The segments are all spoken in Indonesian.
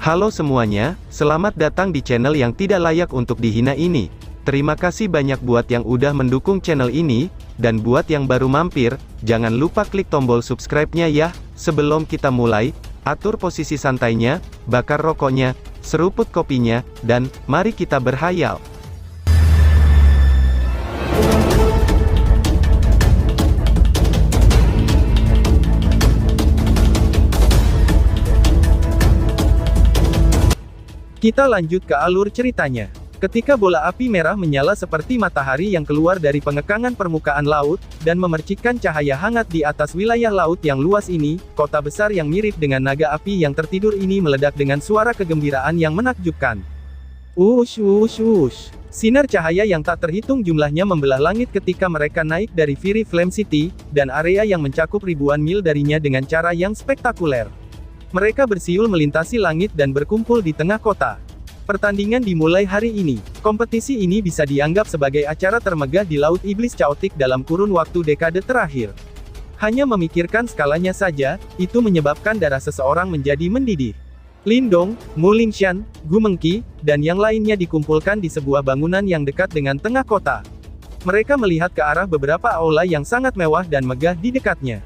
Halo semuanya, selamat datang di channel yang tidak layak untuk dihina ini. Terima kasih banyak buat yang udah mendukung channel ini, dan buat yang baru mampir, jangan lupa klik tombol subscribe-nya ya. Sebelum kita mulai, atur posisi santainya, bakar rokoknya, seruput kopinya, dan mari kita berhayal. Kita lanjut ke alur ceritanya. Ketika bola api merah menyala seperti matahari yang keluar dari pengekangan permukaan laut, dan memercikkan cahaya hangat di atas wilayah laut yang luas ini, kota besar yang mirip dengan naga api yang tertidur ini meledak dengan suara kegembiraan yang menakjubkan. Wush wush wush. Sinar cahaya yang tak terhitung jumlahnya membelah langit ketika mereka naik dari Fiery Flame City, dan area yang mencakup ribuan mil darinya dengan cara yang spektakuler. Mereka bersiul melintasi langit dan berkumpul di tengah kota. Pertandingan dimulai hari ini. Kompetisi ini bisa dianggap sebagai acara termegah di Laut Iblis Chaotic dalam kurun waktu dekade terakhir. Hanya memikirkan skalanya saja, itu menyebabkan darah seseorang menjadi mendidih. Lindong, Mu Lingshan, Gu Mengqi, dan yang lainnya dikumpulkan di sebuah bangunan yang dekat dengan tengah kota. Mereka melihat ke arah beberapa aula yang sangat mewah dan megah di dekatnya.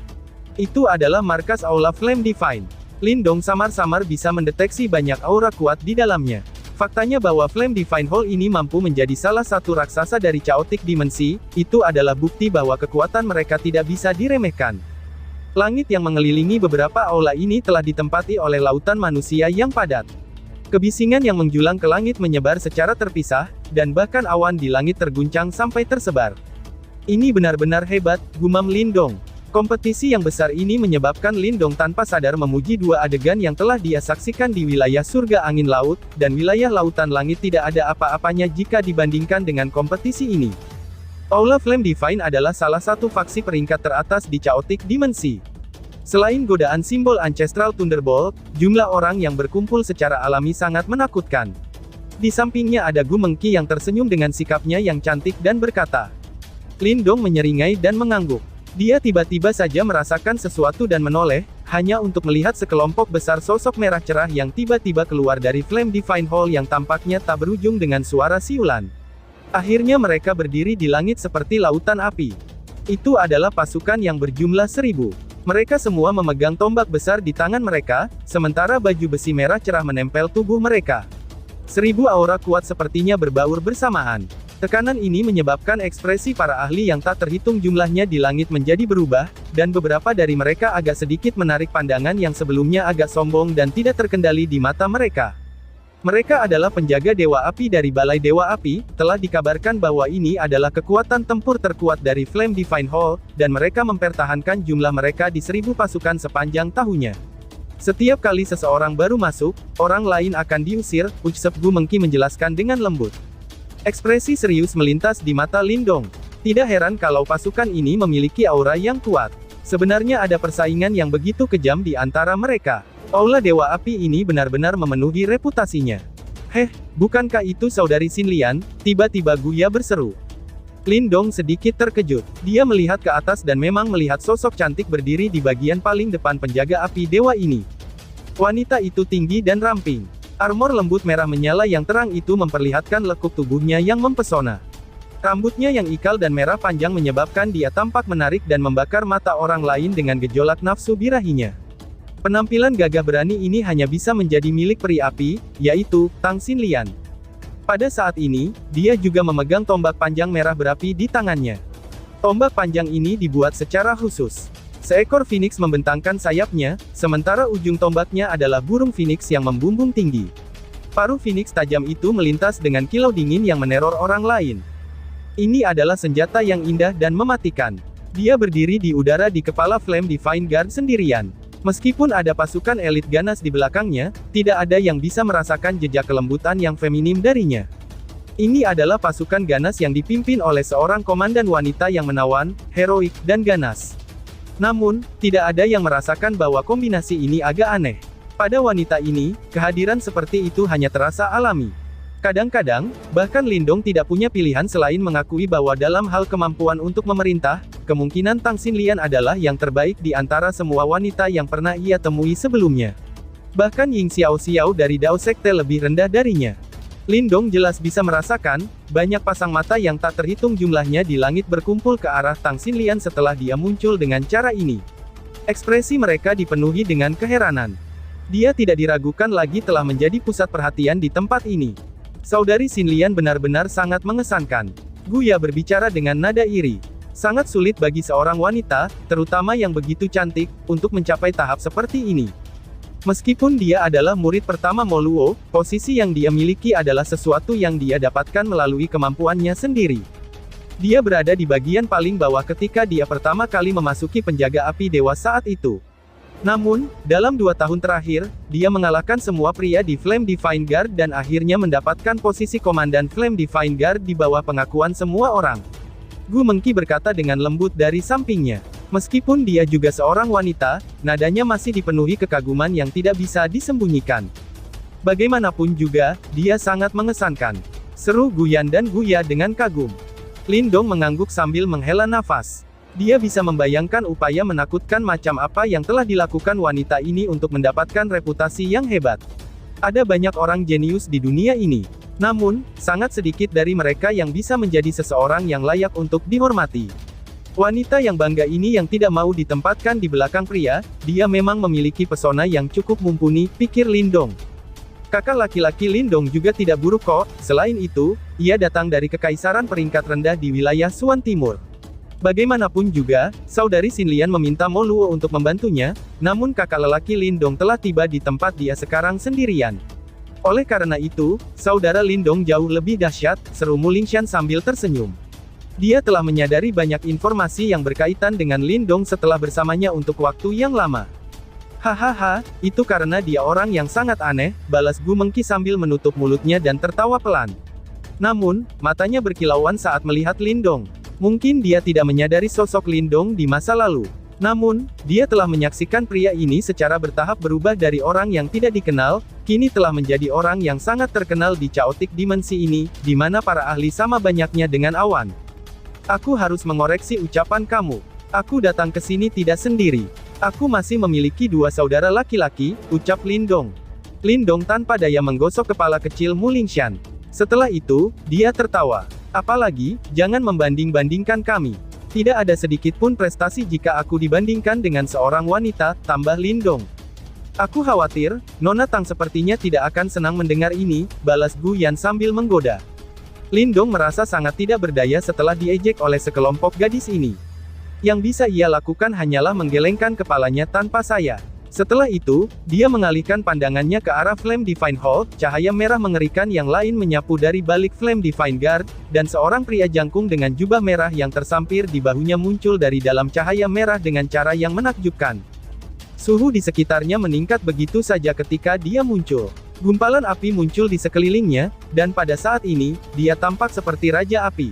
Itu adalah markas Aula Flame Divine. Lindong samar-samar bisa mendeteksi banyak aura kuat di dalamnya. Faktanya bahwa Flame Divine Hall ini mampu menjadi salah satu raksasa dari Chaotic Dimensi, itu adalah bukti bahwa kekuatan mereka tidak bisa diremehkan. Langit yang mengelilingi beberapa aula ini telah ditempati oleh lautan manusia yang padat. Kebisingan yang menjulang ke langit menyebar secara terpisah, dan bahkan awan di langit terguncang sampai tersebar. Ini benar-benar hebat, gumam Lindong. Kompetisi yang besar ini menyebabkan Lindong tanpa sadar memuji dua adegan yang telah dia saksikan di wilayah surga angin laut, dan wilayah lautan langit tidak ada apa-apanya jika dibandingkan dengan kompetisi ini. Aula Flame Divine adalah salah satu faksi peringkat teratas di Chaotic Dimensi. Selain godaan simbol Ancestral Thunderbolt, jumlah orang yang berkumpul secara alami sangat menakutkan. Di sampingnya ada Gu Mengqi yang tersenyum dengan sikapnya yang cantik dan berkata. Lindong menyeringai dan mengangguk. Dia tiba-tiba saja merasakan sesuatu dan menoleh, hanya untuk melihat sekelompok besar sosok merah cerah yang tiba-tiba keluar dari Flame Divine Hall yang tampaknya tak berujung dengan suara siulan. Akhirnya mereka berdiri di langit seperti lautan api. Itu adalah pasukan yang berjumlah 1000. Mereka semua memegang tombak besar di tangan mereka, sementara baju besi merah cerah menempel tubuh mereka. 1000 aura kuat sepertinya berbaur bersamaan. Tekanan ini menyebabkan ekspresi para ahli yang tak terhitung jumlahnya di langit menjadi berubah, dan beberapa dari mereka agak sedikit menarik pandangan yang sebelumnya agak sombong dan tidak terkendali di mata mereka. Mereka adalah penjaga Dewa Api dari Balai Dewa Api, telah dikabarkan bahwa ini adalah kekuatan tempur terkuat dari Flame Divine Hall, dan mereka mempertahankan jumlah mereka di 1000 pasukan sepanjang tahunnya. Setiap kali seseorang baru masuk, orang lain akan diusir, ucap Gu Mengqi menjelaskan dengan lembut. Ekspresi serius melintas di mata Lindong. Tidak heran kalau pasukan ini memiliki aura yang kuat. Sebenarnya ada persaingan yang begitu kejam di antara mereka. Aula Dewa Api ini benar-benar memenuhi reputasinya. Heh, bukankah itu saudari Xin Lian? Tiba-tiba Guya berseru. Lindong sedikit terkejut. Dia melihat ke atas dan memang melihat sosok cantik berdiri di bagian paling depan penjaga api dewa ini. Wanita itu tinggi dan ramping. Armor lembut merah menyala yang terang itu memperlihatkan lekuk tubuhnya yang mempesona. Rambutnya yang ikal dan merah panjang menyebabkan dia tampak menarik dan membakar mata orang lain dengan gejolak nafsu birahinya. Penampilan gagah berani ini hanya bisa menjadi milik peri api, yaitu Tang Xin Lian. Pada saat ini, dia juga memegang tombak panjang merah berapi di tangannya. Tombak panjang ini dibuat secara khusus. Seekor Phoenix membentangkan sayapnya, sementara ujung tombaknya adalah burung Phoenix yang membumbung tinggi. Paruh Phoenix tajam itu melintas dengan kilau dingin yang meneror orang lain. Ini adalah senjata yang indah dan mematikan. Dia berdiri di udara di kepala Flame Divine Guard sendirian. Meskipun ada pasukan elit ganas di belakangnya, tidak ada yang bisa merasakan jejak kelembutan yang feminim darinya. Ini adalah pasukan ganas yang dipimpin oleh seorang komandan wanita yang menawan, heroik, dan ganas. Namun, tidak ada yang merasakan bahwa kombinasi ini agak aneh. Pada wanita ini, kehadiran seperti itu hanya terasa alami. Kadang-kadang, bahkan Lindong tidak punya pilihan selain mengakui bahwa dalam hal kemampuan untuk memerintah, kemungkinan Tang Xin Lian adalah yang terbaik di antara semua wanita yang pernah ia temui sebelumnya. Bahkan Ying Xiao Xiao dari Dao Sekte lebih rendah darinya. Lindong jelas bisa merasakan, banyak pasang mata yang tak terhitung jumlahnya di langit berkumpul ke arah Tang Xinlian setelah dia muncul dengan cara ini. Ekspresi mereka dipenuhi dengan keheranan. Dia tidak diragukan lagi telah menjadi pusat perhatian di tempat ini. Saudari Xinlian benar-benar sangat mengesankan. Guya berbicara dengan nada iri. Sangat sulit bagi seorang wanita, terutama yang begitu cantik, untuk mencapai tahap seperti ini. Meskipun dia adalah murid pertama Mo Luo, posisi yang dia miliki adalah sesuatu yang dia dapatkan melalui kemampuannya sendiri. Dia berada di bagian paling bawah ketika dia pertama kali memasuki penjaga api dewa saat itu. Namun, dalam 2 tahun terakhir, dia mengalahkan semua pria di Flame Divine Guard dan akhirnya mendapatkan posisi komandan Flame Divine Guard di bawah pengakuan semua orang. Gu Mengqi berkata dengan lembut dari sampingnya. Meskipun dia juga seorang wanita, nadanya masih dipenuhi kekaguman yang tidak bisa disembunyikan. Bagaimanapun juga, dia sangat mengesankan. Seru Guyan dan Guya dengan kagum. Lindong mengangguk sambil menghela nafas. Dia bisa membayangkan upaya menakutkan macam apa yang telah dilakukan wanita ini untuk mendapatkan reputasi yang hebat. Ada banyak orang jenius di dunia ini. Namun, sangat sedikit dari mereka yang bisa menjadi seseorang yang layak untuk dihormati. Wanita yang bangga ini yang tidak mau ditempatkan di belakang pria, dia memang memiliki pesona yang cukup mumpuni, pikir Lindong. Kakak laki-laki Lindong juga tidak buruk kok, selain itu, ia datang dari kekaisaran peringkat rendah di wilayah Suan Timur. Bagaimanapun juga, saudari Xinlian meminta Mo Luo untuk membantunya, namun kakak lelaki Lindong telah tiba di tempat dia sekarang sendirian. Oleh karena itu, saudara Lindong jauh lebih dahsyat, seru Mu Lingshan sambil tersenyum. Dia telah menyadari banyak informasi yang berkaitan dengan Lindong setelah bersamanya untuk waktu yang lama. Hahaha, itu karena dia orang yang sangat aneh, balas Gu Mengqi sambil menutup mulutnya dan tertawa pelan. Namun, matanya berkilauan saat melihat Lindong. Mungkin dia tidak menyadari sosok Lindong di masa lalu. Namun, dia telah menyaksikan pria ini secara bertahap berubah dari orang yang tidak dikenal, kini telah menjadi orang yang sangat terkenal di Chaotic Dimensi ini, di mana para ahli sama banyaknya dengan awan. Aku harus mengoreksi ucapan kamu. Aku datang ke sini tidak sendiri. Aku masih memiliki 2 saudara laki-laki, ucap Lindong. Lindong tanpa daya menggosok kepala kecil Mu Lingshan. Setelah itu, dia tertawa. Apalagi, jangan membanding-bandingkan kami. Tidak ada sedikit pun prestasi jika aku dibandingkan dengan seorang wanita, tambah Lindong. Aku khawatir, Nona Tang sepertinya tidak akan senang mendengar ini, balas Gu Yan sambil menggoda. Lindong merasa sangat tidak berdaya setelah diejek oleh sekelompok gadis ini. Yang bisa ia lakukan hanyalah menggelengkan kepalanya tanpa saya. Setelah itu, dia mengalihkan pandangannya ke arah Flame Divine Hall, cahaya merah mengerikan yang lain menyapu dari balik Flame Divine Guard, dan seorang pria jangkung dengan jubah merah yang tersampir di bahunya muncul dari dalam cahaya merah dengan cara yang menakjubkan. Suhu di sekitarnya meningkat begitu saja ketika dia muncul. Gumpalan api muncul di sekelilingnya, dan pada saat ini, dia tampak seperti Raja Api.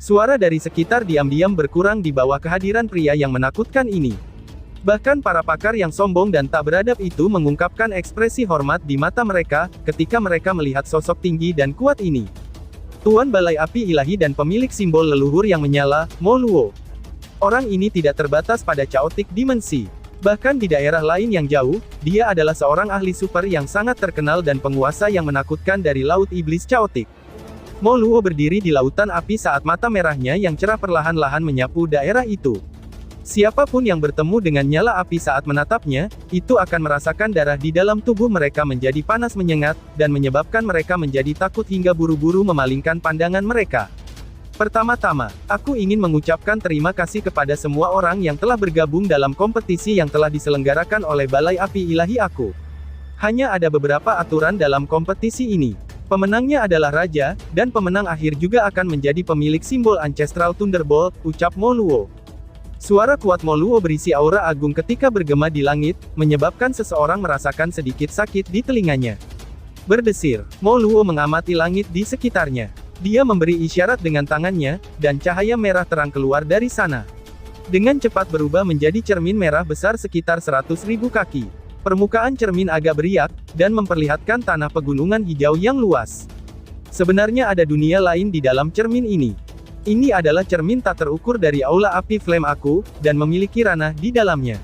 Suara dari sekitar diam-diam berkurang di bawah kehadiran pria yang menakutkan ini. Bahkan para pakar yang sombong dan tak beradab itu mengungkapkan ekspresi hormat di mata mereka, ketika mereka melihat sosok tinggi dan kuat ini. Tuan Balai Api Ilahi dan pemilik simbol leluhur yang menyala, Mo Luo. Orang ini tidak terbatas pada Chaotic Dimensi. Bahkan di daerah lain yang jauh, dia adalah seorang ahli super yang sangat terkenal dan penguasa yang menakutkan dari Laut Iblis Chaotic. Mo Luo berdiri di lautan api saat mata merahnya yang cerah perlahan-lahan menyapu daerah itu. Siapapun yang bertemu dengan nyala api saat menatapnya, itu akan merasakan darah di dalam tubuh mereka menjadi panas menyengat, dan menyebabkan mereka menjadi takut hingga buru-buru memalingkan pandangan mereka. Pertama-tama, aku ingin mengucapkan terima kasih kepada semua orang yang telah bergabung dalam kompetisi yang telah diselenggarakan oleh Balai Api Ilahi aku. Hanya ada beberapa aturan dalam kompetisi ini. Pemenangnya adalah Raja, dan pemenang akhir juga akan menjadi pemilik simbol Ancestral Thunderbolt, ucap Mo Luo. Suara kuat Mo Luo berisi aura agung ketika bergema di langit, menyebabkan seseorang merasakan sedikit sakit di telinganya. Berdesir, Mo Luo mengamati langit di sekitarnya. Dia memberi isyarat dengan tangannya, dan cahaya merah terang keluar dari sana. Dengan cepat berubah menjadi cermin merah besar sekitar 100.000 kaki. Permukaan cermin agak beriak, dan memperlihatkan tanah pegunungan hijau yang luas. Sebenarnya ada dunia lain di dalam cermin ini. Ini adalah cermin tak terukur dari Aula Api Flame aku, dan memiliki ranah di dalamnya.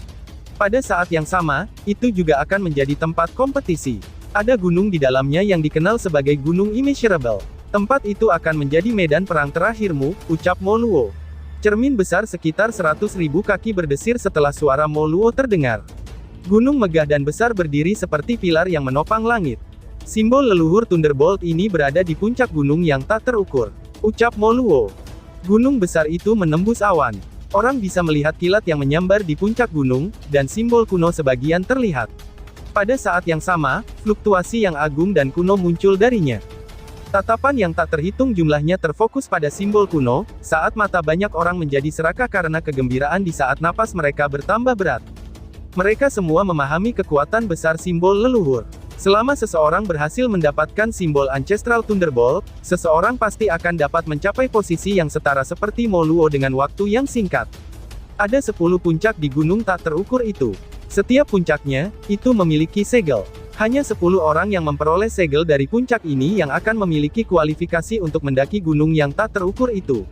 Pada saat yang sama, itu juga akan menjadi tempat kompetisi. Ada gunung di dalamnya yang dikenal sebagai Gunung Immeasurable. Tempat itu akan menjadi medan perang terakhirmu, ucap Mo Luo. Cermin besar sekitar 100.000 kaki berdesir setelah suara Mo Luo terdengar. Gunung megah dan besar berdiri seperti pilar yang menopang langit. Simbol leluhur Thunderbolt ini berada di puncak gunung yang tak terukur, ucap Mo Luo. Gunung besar itu menembus awan. Orang bisa melihat kilat yang menyambar di puncak gunung, dan simbol kuno sebagian terlihat. Pada saat yang sama, fluktuasi yang agung dan kuno muncul darinya. Tatapan yang tak terhitung jumlahnya terfokus pada simbol kuno, saat mata banyak orang menjadi serakah karena kegembiraan di saat napas mereka bertambah berat. Mereka semua memahami kekuatan besar simbol leluhur. Selama seseorang berhasil mendapatkan simbol Ancestral Thunderbolt, seseorang pasti akan dapat mencapai posisi yang setara seperti Mo Luo dengan waktu yang singkat. Ada 10 puncak di gunung tak terukur itu. Setiap puncaknya, itu memiliki segel. Hanya 10 orang yang memperoleh segel dari puncak ini yang akan memiliki kualifikasi untuk mendaki gunung yang tak terukur itu.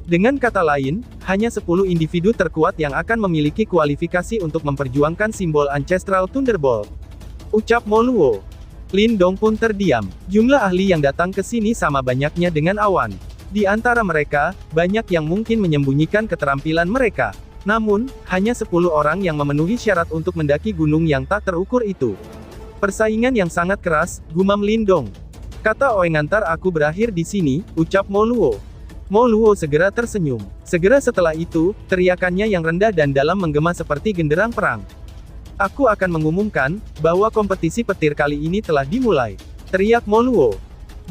Dengan kata lain, hanya 10 individu terkuat yang akan memiliki kualifikasi untuk memperjuangkan simbol Ancestral Thunderbolt. Ucap Mo Luo. Lin Dong pun terdiam. Jumlah ahli yang datang ke sini sama banyaknya dengan awan. Di antara mereka, banyak yang mungkin menyembunyikan keterampilan mereka. Namun, hanya 10 orang yang memenuhi syarat untuk mendaki gunung yang tak terukur itu. Persaingan yang sangat keras, gumam Lin Dong. Kata Oengantar aku berakhir di sini, ucap Mo Luo. Mo Luo segera tersenyum. Segera setelah itu, teriakannya yang rendah dan dalam menggema seperti genderang perang. Aku akan mengumumkan, bahwa kompetisi petir kali ini telah dimulai. Teriak Mo Luo.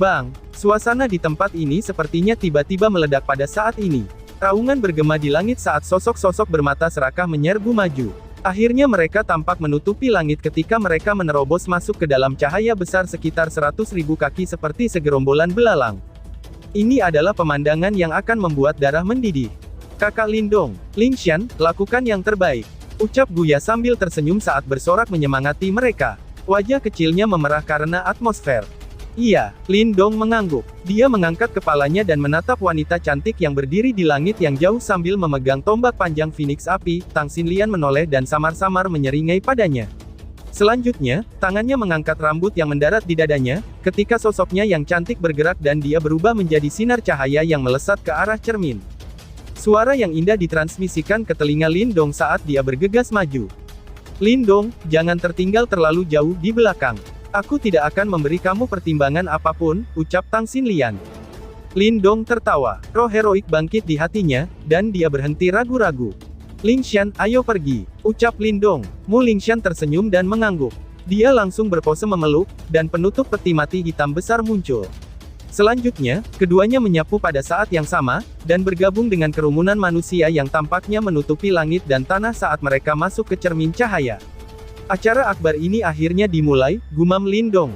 Bang, suasana di tempat ini sepertinya tiba-tiba meledak pada saat ini. Raungan bergema di langit saat sosok-sosok bermata serakah menyerbu maju. Akhirnya mereka tampak menutupi langit ketika mereka menerobos masuk ke dalam cahaya besar sekitar 100.000 kaki seperti segerombolan belalang. Ini adalah pemandangan yang akan membuat darah mendidih. Kakak Lin Dong, Ling Xian, lakukan yang terbaik. Ucap Guya sambil tersenyum saat bersorak menyemangati mereka. Wajah kecilnya memerah karena atmosfer. Iya, Lin Dong mengangguk. Dia mengangkat kepalanya dan menatap wanita cantik yang berdiri di langit yang jauh sambil memegang tombak panjang Phoenix Api. Tang Xinlian menoleh dan samar-samar menyeringai padanya. Selanjutnya, tangannya mengangkat rambut yang mendarat di dadanya, ketika sosoknya yang cantik bergerak dan dia berubah menjadi sinar cahaya yang melesat ke arah cermin. Suara yang indah ditransmisikan ke telinga Lin Dong saat dia bergegas maju. Lin Dong, jangan tertinggal terlalu jauh di belakang. Aku tidak akan memberi kamu pertimbangan apapun, ucap Tang Xinlian. Lin Dong tertawa. Roh heroik bangkit di hatinya, dan dia berhenti ragu-ragu. Ling Xian, ayo pergi, ucap Lin Dong. Mu Lingxian tersenyum dan mengangguk. Dia langsung berpose memeluk, dan penutup peti mati hitam besar muncul. Selanjutnya, keduanya menyapu pada saat yang sama, dan bergabung dengan kerumunan manusia yang tampaknya menutupi langit dan tanah saat mereka masuk ke cermin cahaya. Acara akbar ini akhirnya dimulai, gumam Lin Dong.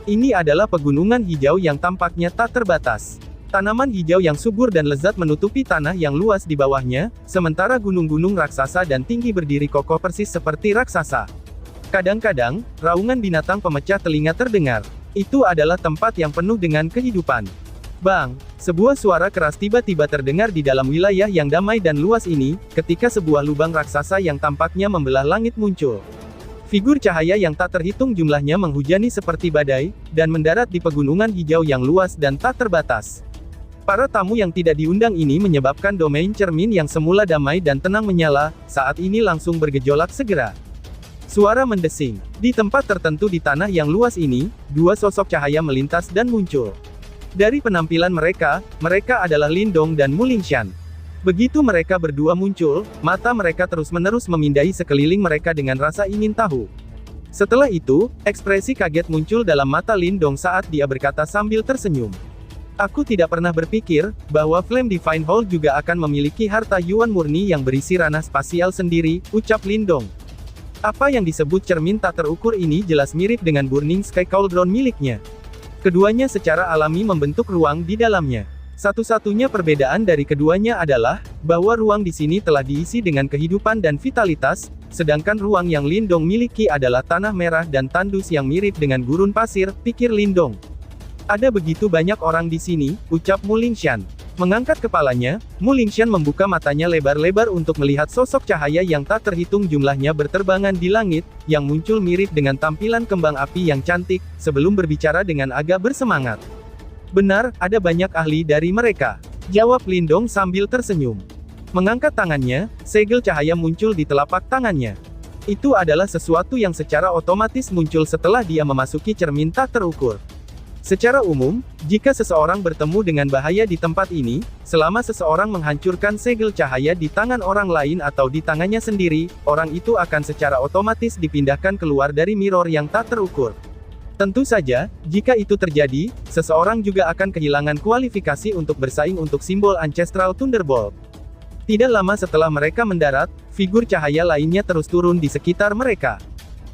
Ini adalah pegunungan hijau yang tampaknya tak terbatas. Tanaman hijau yang subur dan lezat menutupi tanah yang luas di bawahnya, sementara gunung-gunung raksasa dan tinggi berdiri kokoh persis seperti raksasa. Kadang-kadang, raungan binatang pemecah telinga terdengar. Itu adalah tempat yang penuh dengan kehidupan. Bang! Sebuah suara keras tiba-tiba terdengar di dalam wilayah yang damai dan luas ini, ketika sebuah lubang raksasa yang tampaknya membelah langit muncul. Figur cahaya yang tak terhitung jumlahnya menghujani seperti badai, dan mendarat di pegunungan hijau yang luas dan tak terbatas. Para tamu yang tidak diundang ini menyebabkan domain cermin yang semula damai dan tenang menyala, saat ini langsung bergejolak segera. Suara mendesing. Di tempat tertentu di tanah yang luas ini, dua sosok cahaya melintas dan muncul. Dari penampilan mereka, mereka adalah Lin Dong dan Mu Lingxian. Begitu mereka berdua muncul, mata mereka terus-menerus memindai sekeliling mereka dengan rasa ingin tahu. Setelah itu, ekspresi kaget muncul dalam mata Lin Dong saat dia berkata sambil tersenyum. Aku tidak pernah berpikir, bahwa Flame Divine Hall juga akan memiliki harta Yuan murni yang berisi ranah spasial sendiri, ucap Lin Dong. Apa yang disebut cermin tak terukur ini jelas mirip dengan Burning Sky Cauldron miliknya. Keduanya secara alami membentuk ruang di dalamnya. Satu-satunya perbedaan dari keduanya adalah, bahwa ruang di sini telah diisi dengan kehidupan dan vitalitas, sedangkan ruang yang Lin Dong miliki adalah tanah merah dan tandus yang mirip dengan gurun pasir, pikir Lin Dong. Ada begitu banyak orang di sini, ucap Mu Lingxian. Mengangkat kepalanya, Mu Lingxian membuka matanya lebar-lebar untuk melihat sosok cahaya yang tak terhitung jumlahnya berterbangan di langit, yang muncul mirip dengan tampilan kembang api yang cantik, sebelum berbicara dengan agak bersemangat. Benar, ada banyak ahli dari mereka, jawab Lindong sambil tersenyum. Mengangkat tangannya, segel cahaya muncul di telapak tangannya. Itu adalah sesuatu yang secara otomatis muncul setelah dia memasuki cermin tak terukur. Secara umum, jika seseorang bertemu dengan bahaya di tempat ini, selama seseorang menghancurkan segel cahaya di tangan orang lain atau di tangannya sendiri, orang itu akan secara otomatis dipindahkan keluar dari mirror yang tak terukur. Tentu saja, jika itu terjadi, seseorang juga akan kehilangan kualifikasi untuk bersaing untuk simbol Ancestral Thunderbolt. Tidak lama setelah mereka mendarat, figur cahaya lainnya terus turun di sekitar mereka.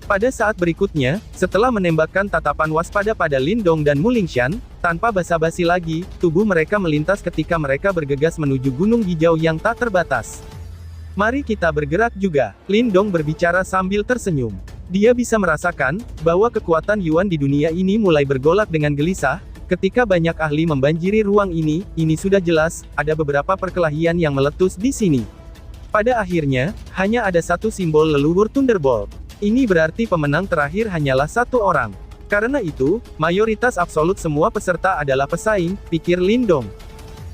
Pada saat berikutnya, setelah menembakkan tatapan waspada pada Lindong dan Mu Lingxian, tanpa basa-basi lagi, tubuh mereka melintas ketika mereka bergegas menuju gunung hijau yang tak terbatas. Mari kita bergerak juga, Lindong berbicara sambil tersenyum. Dia bisa merasakan bahwa kekuatan Yuan di dunia ini mulai bergolak dengan gelisah, ketika banyak ahli membanjiri ruang ini sudah jelas, ada beberapa perkelahian yang meletus di sini. Pada akhirnya, hanya ada satu simbol leluhur Thunderbolt. Ini berarti pemenang terakhir hanyalah satu orang. Karena itu, mayoritas absolut semua peserta adalah pesaing, pikir Lindong.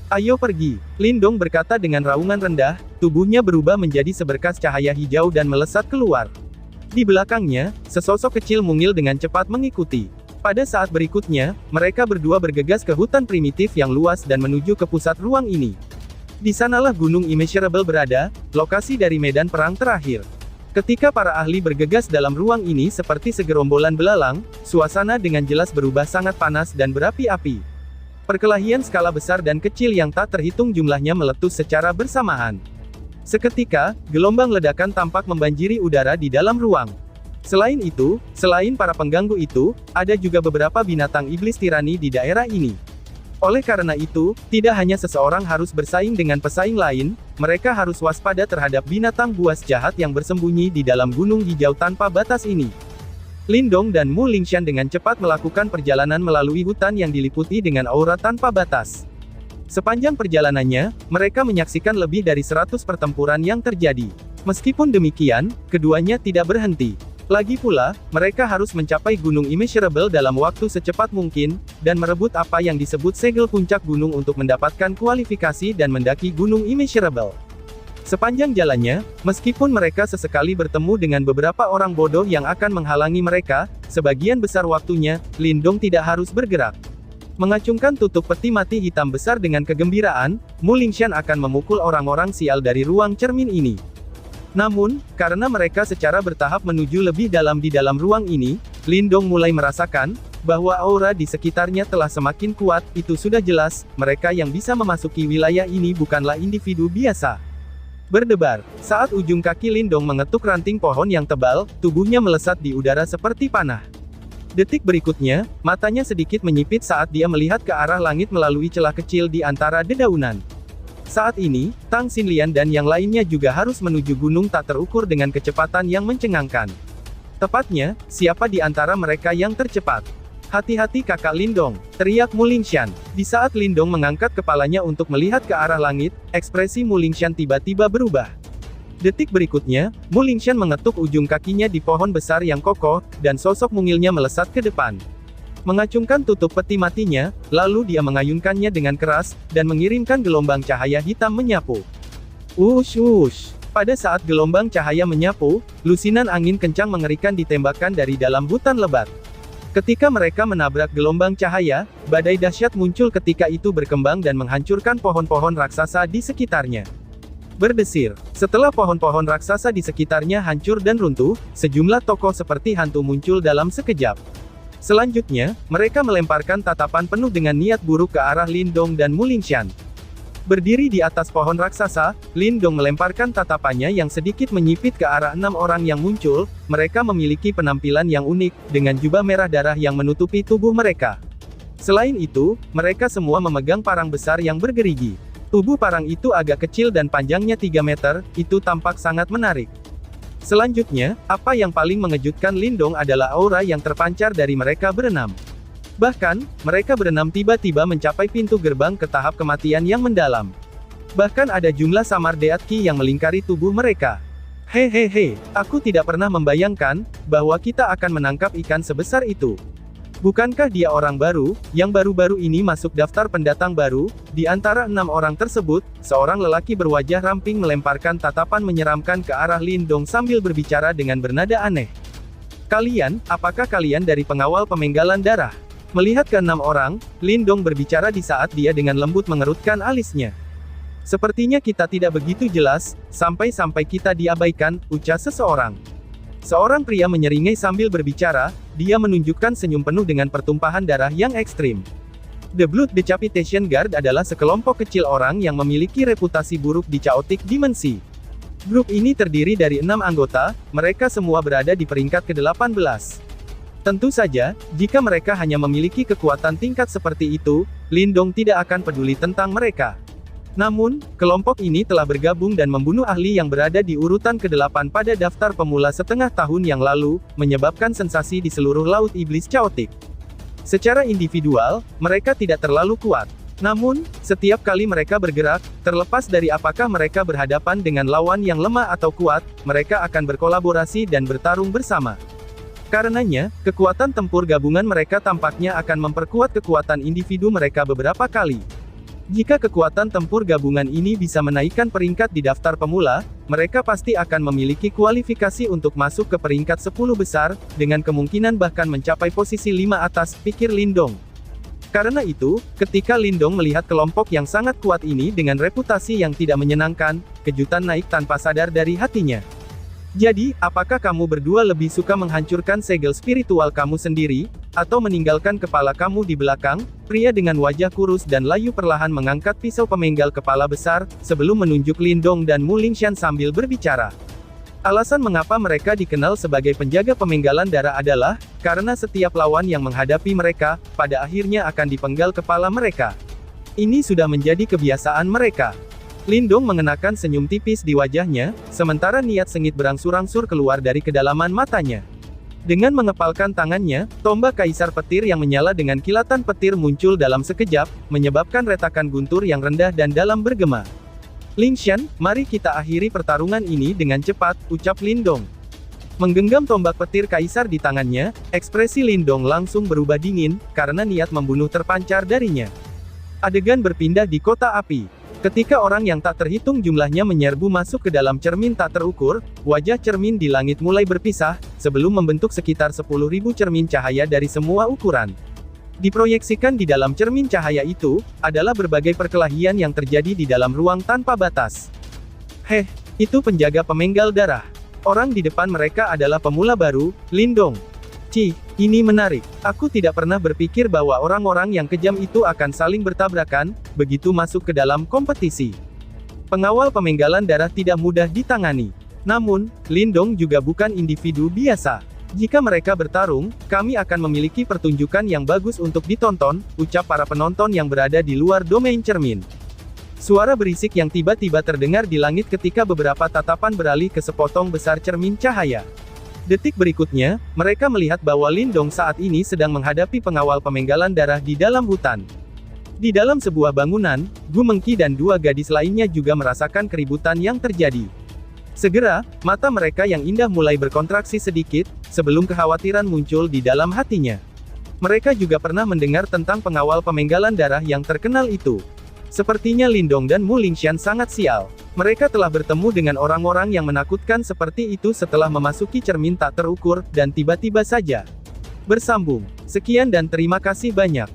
Ayo pergi, Lindong berkata dengan raungan rendah, tubuhnya berubah menjadi seberkas cahaya hijau dan melesat keluar. Di belakangnya, sesosok kecil mungil dengan cepat mengikuti. Pada saat berikutnya, mereka berdua bergegas ke hutan primitif yang luas dan menuju ke pusat ruang ini. Di sanalah Gunung Immeasurable berada, lokasi dari medan perang terakhir. Ketika para ahli bergegas dalam ruang ini seperti segerombolan belalang, suasana dengan jelas berubah sangat panas dan berapi-api. Perkelahian skala besar dan kecil yang tak terhitung jumlahnya meletus secara bersamaan. Seketika, gelombang ledakan tampak membanjiri udara di dalam ruang. Selain itu, selain para pengganggu itu, ada juga beberapa binatang iblis tirani di daerah ini. Oleh karena itu, tidak hanya seseorang harus bersaing dengan pesaing lain, mereka harus waspada terhadap binatang buas jahat yang bersembunyi di dalam gunung hijau tanpa batas ini. Lindong dan Mu Lingxian dengan cepat melakukan perjalanan melalui hutan yang diliputi dengan aura tanpa batas. Sepanjang perjalanannya, mereka menyaksikan lebih dari 100 pertempuran yang terjadi. Meskipun demikian, keduanya tidak berhenti. Lagi pula, mereka harus mencapai Gunung Immeasurable dalam waktu secepat mungkin, dan merebut apa yang disebut segel puncak gunung untuk mendapatkan kualifikasi dan mendaki Gunung Immeasurable. Sepanjang jalannya, meskipun mereka sesekali bertemu dengan beberapa orang bodoh yang akan menghalangi mereka, sebagian besar waktunya, Lindong tidak harus bergerak. Mengacungkan tutup peti mati hitam besar dengan kegembiraan, Mu Lingxian akan memukul orang-orang sial dari ruang cermin ini. Namun, karena mereka secara bertahap menuju lebih dalam di dalam ruang ini, Lindong mulai merasakan bahwa aura di sekitarnya telah semakin kuat. Itu sudah jelas, mereka yang bisa memasuki wilayah ini bukanlah individu biasa. Berdebar, saat ujung kaki Lindong mengetuk ranting pohon yang tebal, tubuhnya melesat di udara seperti panah. Detik berikutnya, matanya sedikit menyipit saat dia melihat ke arah langit melalui celah kecil di antara dedaunan. Saat ini, Tang Xinlian dan yang lainnya juga harus menuju gunung tak terukur dengan kecepatan yang mencengangkan. Tepatnya, siapa di antara mereka yang tercepat? Hati-hati kakak Lindong, teriak Mu Lingxian. Di saat Lindong mengangkat kepalanya untuk melihat ke arah langit, ekspresi Mu Lingxian tiba-tiba berubah. Detik berikutnya, Mu Lingxian mengetuk ujung kakinya di pohon besar yang kokoh, dan sosok mungilnya melesat ke depan. Mengacungkan tutup peti matinya, lalu dia mengayunkannya dengan keras, dan mengirimkan gelombang cahaya hitam menyapu. Wush wush. Pada saat gelombang cahaya menyapu, lusinan angin kencang mengerikan ditembakkan dari dalam hutan lebat. Ketika mereka menabrak gelombang cahaya, badai dahsyat muncul ketika itu berkembang dan menghancurkan pohon-pohon raksasa di sekitarnya. Berdesir, setelah pohon-pohon raksasa di sekitarnya hancur dan runtuh, sejumlah tokoh seperti hantu muncul dalam sekejap. Selanjutnya, mereka melemparkan tatapan penuh dengan niat buruk ke arah Lindong dan Mu Lingxian. Berdiri di atas pohon raksasa, Lindong melemparkan tatapannya yang sedikit menyipit ke arah 6 orang yang muncul. Mereka memiliki penampilan yang unik, dengan jubah merah darah yang menutupi tubuh mereka. Selain itu, mereka semua memegang parang besar yang bergerigi. Tubuh parang itu agak kecil dan panjangnya 3 meter, itu tampak sangat menarik. Selanjutnya, apa yang paling mengejutkan Lindong adalah aura yang terpancar dari mereka berenam. Bahkan, mereka berenam tiba-tiba mencapai pintu gerbang ke tahap kematian yang mendalam. Bahkan ada jumlah samar deatki yang melingkari tubuh mereka. Hehehe, aku tidak pernah membayangkan bahwa kita akan menangkap ikan sebesar itu. Bukankah dia orang baru, yang baru-baru ini masuk daftar pendatang baru? Di antara 6 orang tersebut, seorang lelaki berwajah ramping melemparkan tatapan menyeramkan ke arah Lindong sambil berbicara dengan bernada aneh. Kalian, apakah kalian dari pengawal pemenggalan darah? Melihat ke-6 orang, Lindong berbicara di saat dia dengan lembut mengerutkan alisnya. Sepertinya kita tidak begitu jelas, sampai-sampai kita diabaikan, ucap seseorang. Seorang pria menyeringai sambil berbicara, dia menunjukkan senyum penuh dengan pertumpahan darah yang ekstrim. The Blood Decapitation Guard adalah sekelompok kecil orang yang memiliki reputasi buruk di Chaotic Dimensi. Grup ini terdiri dari 6 anggota, mereka semua berada di peringkat ke-18. Tentu saja, jika mereka hanya memiliki kekuatan tingkat seperti itu, Lindong tidak akan peduli tentang mereka. Namun, kelompok ini telah bergabung dan membunuh ahli yang berada di urutan ke-8 pada daftar pemula setengah tahun yang lalu, menyebabkan sensasi di seluruh Laut Iblis Chaotic. Secara individual, mereka tidak terlalu kuat. Namun, setiap kali mereka bergerak, terlepas dari apakah mereka berhadapan dengan lawan yang lemah atau kuat, mereka akan berkolaborasi dan bertarung bersama. Karenanya, kekuatan tempur gabungan mereka tampaknya akan memperkuat kekuatan individu mereka beberapa kali. Jika kekuatan tempur gabungan ini bisa menaikkan peringkat di daftar pemula, mereka pasti akan memiliki kualifikasi untuk masuk ke peringkat 10 besar, dengan kemungkinan bahkan mencapai posisi 5 atas, pikir Lindong. Karena itu, ketika Lindong melihat kelompok yang sangat kuat ini dengan reputasi yang tidak menyenangkan, kejutan naik tanpa sadar dari hatinya. Jadi, apakah kamu berdua lebih suka menghancurkan segel spiritual kamu sendiri, atau meninggalkan kepala kamu di belakang? Pria dengan wajah kurus dan layu perlahan mengangkat pisau pemenggal kepala besar, sebelum menunjuk Lindong dan Mu Lingshan sambil berbicara. Alasan mengapa mereka dikenal sebagai penjaga pemenggalan darah adalah, karena setiap lawan yang menghadapi mereka, pada akhirnya akan dipenggal kepala mereka. Ini sudah menjadi kebiasaan mereka. Lindong mengenakan senyum tipis di wajahnya, sementara niat sengit berangsur-angsur keluar dari kedalaman matanya. Dengan mengepalkan tangannya, tombak kaisar petir yang menyala dengan kilatan petir muncul dalam sekejap, menyebabkan retakan guntur yang rendah dan dalam bergema. Lingshan, mari kita akhiri pertarungan ini dengan cepat, ucap Lindong. Menggenggam tombak petir kaisar di tangannya, ekspresi Lindong langsung berubah dingin, karena niat membunuh terpancar darinya. Adegan berpindah di kota api. Ketika orang yang tak terhitung jumlahnya menyerbu masuk ke dalam cermin tak terukur, wajah cermin di langit mulai berpisah, sebelum membentuk sekitar 10.000 cermin cahaya dari semua ukuran. Diproyeksikan di dalam cermin cahaya itu, adalah berbagai perkelahian yang terjadi di dalam ruang tanpa batas. Itu penjaga pemenggal darah. Orang di depan mereka adalah pemula baru, Lindong. Ini menarik. Aku tidak pernah berpikir bahwa orang-orang yang kejam itu akan saling bertabrakan, begitu masuk ke dalam kompetisi. Pengawal pemenggalan darah tidak mudah ditangani. Namun, Lindong juga bukan individu biasa. Jika mereka bertarung, kami akan memiliki pertunjukan yang bagus untuk ditonton, ucap para penonton yang berada di luar domain cermin. Suara berisik yang tiba-tiba terdengar di langit ketika beberapa tatapan beralih ke sepotong besar cermin cahaya. Detik berikutnya, mereka melihat bahwa Lindong saat ini sedang menghadapi pengawal pemenggalan darah di dalam hutan. Di dalam sebuah bangunan, Gu Mengqi dan 2 gadis lainnya juga merasakan keributan yang terjadi. Segera, mata mereka yang indah mulai berkontraksi sedikit, sebelum kekhawatiran muncul di dalam hatinya. Mereka juga pernah mendengar tentang pengawal pemenggalan darah yang terkenal itu. Sepertinya Lindong dan Mu Lingshan sangat sial. Mereka telah bertemu dengan orang-orang yang menakutkan seperti itu setelah memasuki cermin tak terukur, dan tiba-tiba saja bersambung. Sekian dan terima kasih banyak.